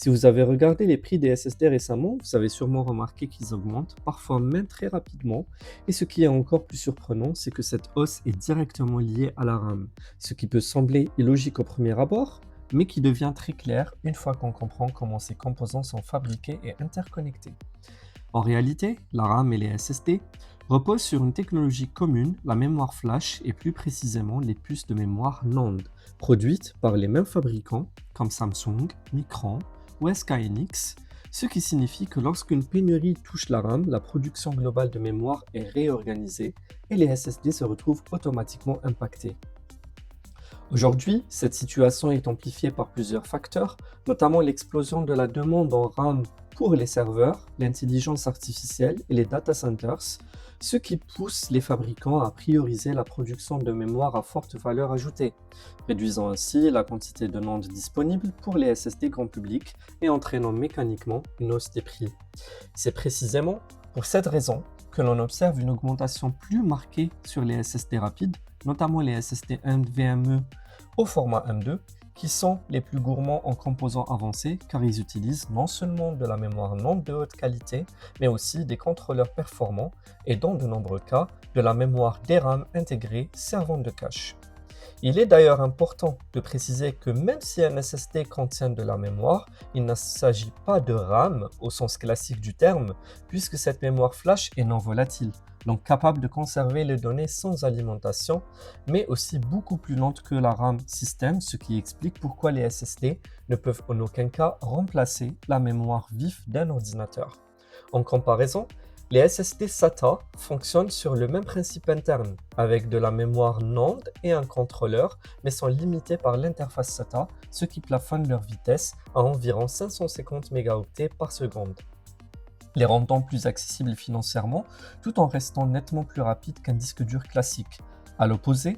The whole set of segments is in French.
Si vous avez regardé les prix des SSD récemment, vous avez sûrement remarqué qu'ils augmentent, parfois même très rapidement. Et ce qui est encore plus surprenant, c'est que cette hausse est directement liée à la RAM, ce qui peut sembler illogique au premier abord, mais qui devient très clair une fois qu'on comprend comment ces composants sont fabriqués et interconnectés. En réalité, la RAM et les SSD reposent sur une technologie commune, la mémoire flash et plus précisément les puces de mémoire NAND, produites par les mêmes fabricants comme Samsung, Micron ou SK Hynix, ce qui signifie que lorsqu'une pénurie touche la RAM, la production globale de mémoire est réorganisée et les SSD se retrouvent automatiquement impactés. Aujourd'hui, cette situation est amplifiée par plusieurs facteurs, notamment l'explosion de la demande en RAM pour les serveurs, l'intelligence artificielle et les data centers, ce qui pousse les fabricants à prioriser la production de mémoire à forte valeur ajoutée, réduisant ainsi la quantité de NAND disponible pour les SSD grand public et entraînant mécaniquement une hausse des prix. C'est précisément pour cette raison que l'on observe une augmentation plus marquée sur les SSD rapides, notamment les SSD NVMe au format M2, qui sont les plus gourmands en composants avancés car ils utilisent non seulement de la mémoire NAND de haute qualité, mais aussi des contrôleurs performants et dans de nombreux cas, de la mémoire DRAM intégrée servant de cache. Il est d'ailleurs important de préciser que même si un SSD contient de la mémoire, il ne s'agit pas de RAM au sens classique du terme, puisque cette mémoire flash est non volatile, donc capable de conserver les données sans alimentation, mais aussi beaucoup plus lente que la RAM système, ce qui explique pourquoi les SSD ne peuvent en aucun cas remplacer la mémoire vive d'un ordinateur. En comparaison, les SSD SATA fonctionnent sur le même principe interne, avec de la mémoire NAND et un contrôleur, mais sont limités par l'interface SATA, ce qui plafonne leur vitesse à environ 550 mégaoctets par seconde, les rendant plus accessibles financièrement, tout en restant nettement plus rapides qu'un disque dur classique. À l'opposé,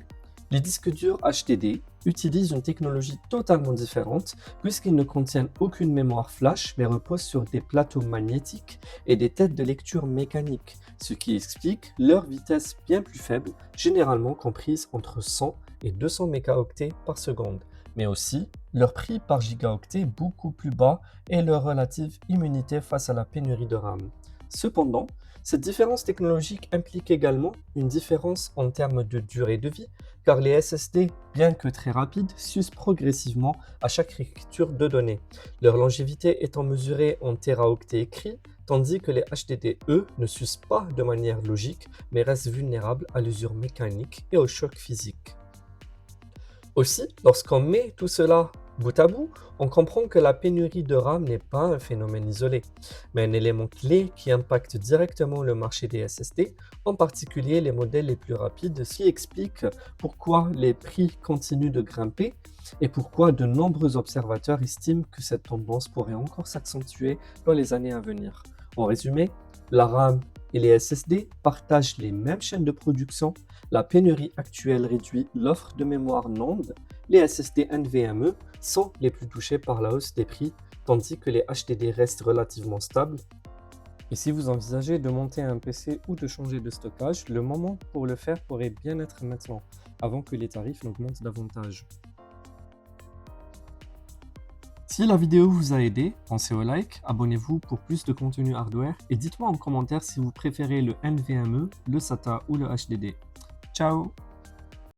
les disques durs HDD utilisent une technologie totalement différente puisqu'ils ne contiennent aucune mémoire flash mais reposent sur des plateaux magnétiques et des têtes de lecture mécaniques, ce qui explique leur vitesse bien plus faible, généralement comprise entre 100 et 200 mégaoctets par seconde, mais aussi leur prix par gigaoctet beaucoup plus bas et leur relative immunité face à la pénurie de RAM. Cependant, cette différence technologique implique également une différence en termes de durée de vie, car les SSD, bien que très rapides, s'usent progressivement à chaque écriture de données, leur longévité étant mesurée en téraoctets écrits, tandis que les HDD, eux, ne s'usent pas de manière logique, mais restent vulnérables à l'usure mécanique et au choc physique. Aussi, lorsqu'on met tout cela bout à bout, on comprend que la pénurie de RAM n'est pas un phénomène isolé, mais un élément clé qui impacte directement le marché des SSD, en particulier les modèles les plus rapides, ce qui explique pourquoi les prix continuent de grimper et pourquoi de nombreux observateurs estiment que cette tendance pourrait encore s'accentuer dans les années à venir. En résumé, la RAM et les SSD partagent les mêmes chaînes de production, la pénurie actuelle réduit l'offre de mémoire NAND, les SSD NVMe sont les plus touchés par la hausse des prix, tandis que les HDD restent relativement stables. Et si vous envisagez de monter un PC ou de changer de stockage, le moment pour le faire pourrait bien être maintenant, avant que les tarifs n'augmentent davantage. Si la vidéo vous a aidé, pensez au like, abonnez-vous pour plus de contenu hardware et dites-moi en commentaire si vous préférez le NVMe, le SATA ou le HDD. Ciao!